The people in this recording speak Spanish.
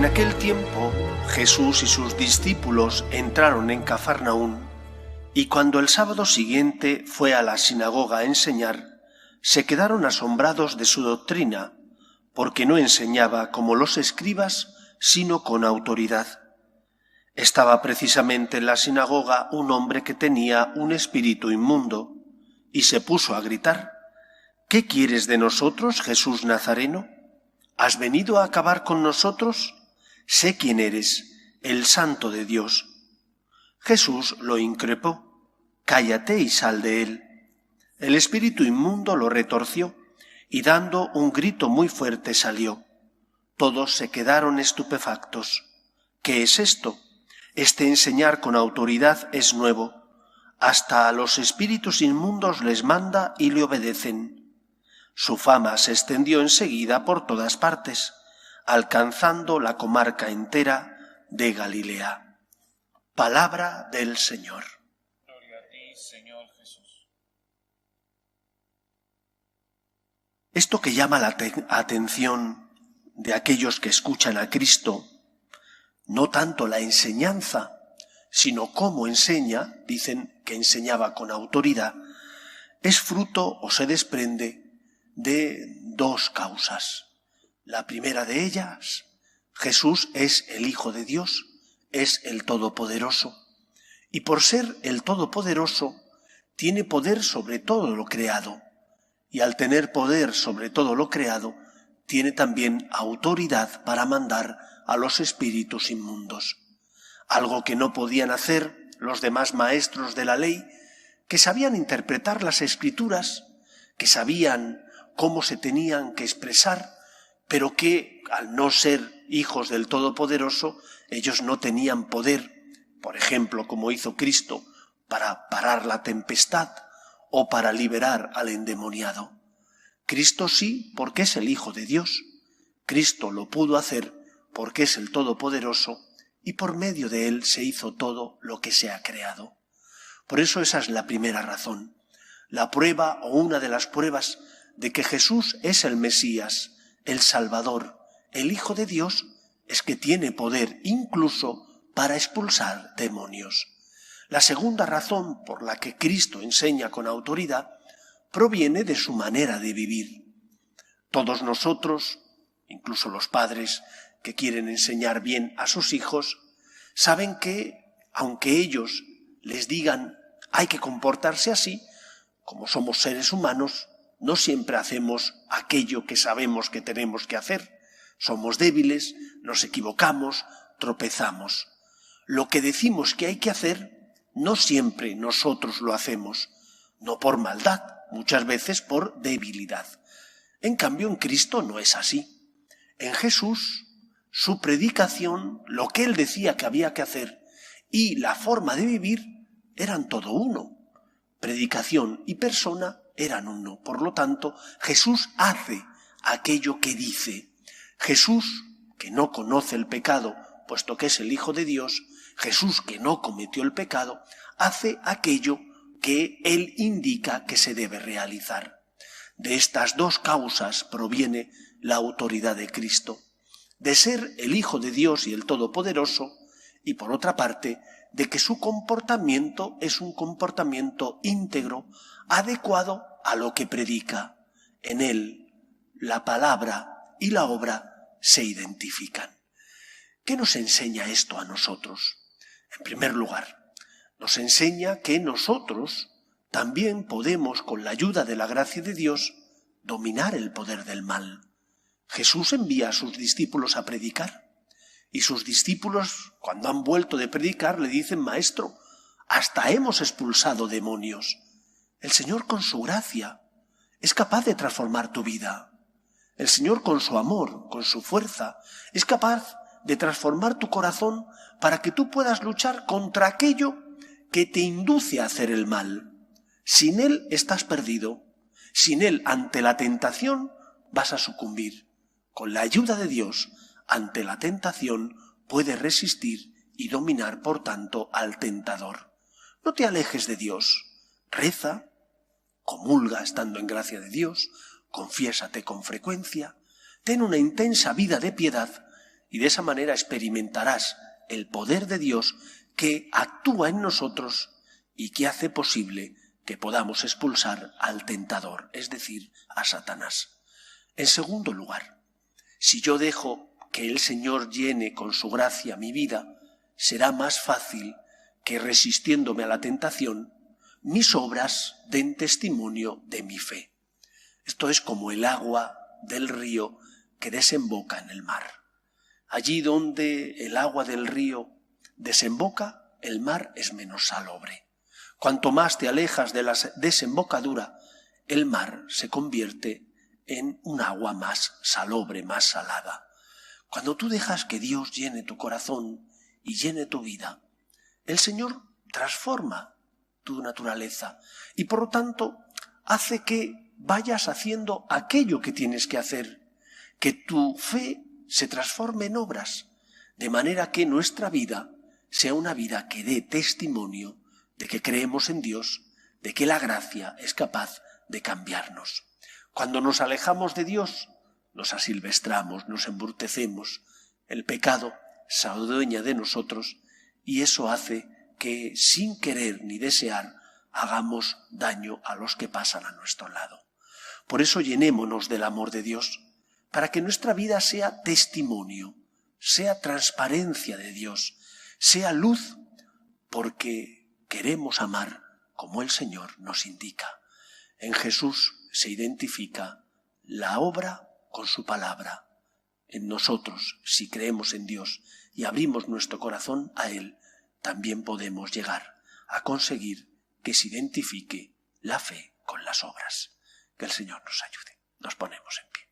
En aquel tiempo, Jesús y sus discípulos entraron en Cafarnaún, y cuando el sábado siguiente fue a la sinagoga a enseñar, se quedaron asombrados de su doctrina, porque no enseñaba como los escribas, sino con autoridad. Estaba precisamente en la sinagoga un hombre que tenía un espíritu inmundo, y se puso a gritar: ¿Qué quieres de nosotros, Jesús Nazareno? ¿Has venido a acabar con nosotros? Sé quién eres, el Santo de Dios. Jesús lo increpó: Cállate y sal de él. El espíritu inmundo lo retorció, y dando un grito muy fuerte salió. Todos se quedaron estupefactos. ¿Qué es esto? Este enseñar con autoridad es nuevo. Hasta a los espíritus inmundos les manda y le obedecen. Su fama se extendió enseguida por todas partes, alcanzando la comarca entera de Galilea. Palabra del Señor. Gloria a ti, Señor Jesús. Esto que llama la atención de aquellos que escuchan a Cristo, no tanto la enseñanza, sino cómo enseña, dicen que enseñaba con autoridad, es fruto o se desprende de dos causas. La primera de ellas, Jesús es el Hijo de Dios, es el Todopoderoso, y por ser el Todopoderoso, tiene poder sobre todo lo creado, y al tener poder sobre todo lo creado, tiene también autoridad para mandar a los espíritus inmundos. Algo que no podían hacer los demás maestros de la ley, que sabían interpretar las Escrituras, que sabían cómo se tenían que expresar, pero que al no ser hijos del Todopoderoso, ellos no tenían poder, por ejemplo, como hizo Cristo, para parar la tempestad o para liberar al endemoniado. Cristo sí, porque es el Hijo de Dios. Cristo lo pudo hacer porque es el Todopoderoso y por medio de él se hizo todo lo que se ha creado. Por eso esa es la primera razón. La prueba o una de las pruebas de que Jesús es el Mesías, el Salvador, el Hijo de Dios, es que tiene poder incluso para expulsar demonios. La segunda razón por la que Cristo enseña con autoridad proviene de su manera de vivir. Todos nosotros, incluso los padres que quieren enseñar bien a sus hijos, saben que, aunque ellos les digan hay que comportarse así, como somos seres humanos, no siempre hacemos aquello que sabemos que tenemos que hacer. Somos débiles, nos equivocamos, tropezamos. Lo que decimos que hay que hacer, no siempre nosotros lo hacemos, no por maldad, muchas veces por debilidad. En cambio, en Cristo no es así. En Jesús, su predicación, lo que él decía que había que hacer y la forma de vivir eran todo uno. Predicación y persona eran uno. Por lo tanto, Jesús hace aquello que dice. Jesús, que no conoce el pecado, puesto que es el Hijo de Dios, Jesús, que no cometió el pecado, hace aquello que él indica que se debe realizar. De estas dos causas proviene la autoridad de Cristo, de ser el Hijo de Dios y el Todopoderoso, y por otra parte, de que su comportamiento es un comportamiento íntegro, adecuado a lo que predica. En él, la palabra y la obra se identifican. ¿Qué nos enseña esto a nosotros? En primer lugar, nos enseña que nosotros también podemos, con la ayuda de la gracia de Dios, dominar el poder del mal. Jesús envía a sus discípulos a predicar, y sus discípulos, cuando han vuelto de predicar, le dicen: Maestro, hasta hemos expulsado demonios. El Señor, con su gracia, es capaz de transformar tu vida. El Señor, con su amor, con su fuerza, es capaz de transformar tu corazón para que tú puedas luchar contra aquello que te induce a hacer el mal. Sin Él estás perdido. Sin Él, ante la tentación, vas a sucumbir. Con la ayuda de Dios, ante la tentación, puedes resistir y dominar, por tanto, al tentador. No te alejes de Dios. Reza, comulga estando en gracia de Dios, confiésate con frecuencia, ten una intensa vida de piedad y de esa manera experimentarás el poder de Dios que actúa en nosotros y que hace posible que podamos expulsar al tentador, es decir, a Satanás. En segundo lugar, si yo dejo que el Señor llene con su gracia mi vida, será más fácil que, resistiéndome a la tentación, mis obras den testimonio de mi fe. Esto es como el agua del río que desemboca en el mar. Allí donde el agua del río desemboca, el mar es menos salobre. Cuanto más te alejas de la desembocadura, el mar se convierte en un agua más salobre, más salada. Cuando tú dejas que Dios llene tu corazón y llene tu vida, el Señor transforma tu naturaleza y por lo tanto hace que vayas haciendo aquello que tienes que hacer, que tu fe se transforme en obras, de manera que nuestra vida sea una vida que dé testimonio de que creemos en Dios, de que la gracia es capaz de cambiarnos. Cuando nos alejamos de Dios, nos asilvestramos, nos embrutecemos, el pecado se adueña de nosotros y eso hace que, sin querer ni desear, hagamos daño a los que pasan a nuestro lado. Por eso llenémonos del amor de Dios, para que nuestra vida sea testimonio, sea transparencia de Dios, sea luz, porque queremos amar como el Señor nos indica. En Jesús se identifica la obra con su palabra. En nosotros, si creemos en Dios y abrimos nuestro corazón a Él, también podemos llegar a conseguir que se identifique la fe con las obras. Que el Señor nos ayude. Nos ponemos en pie.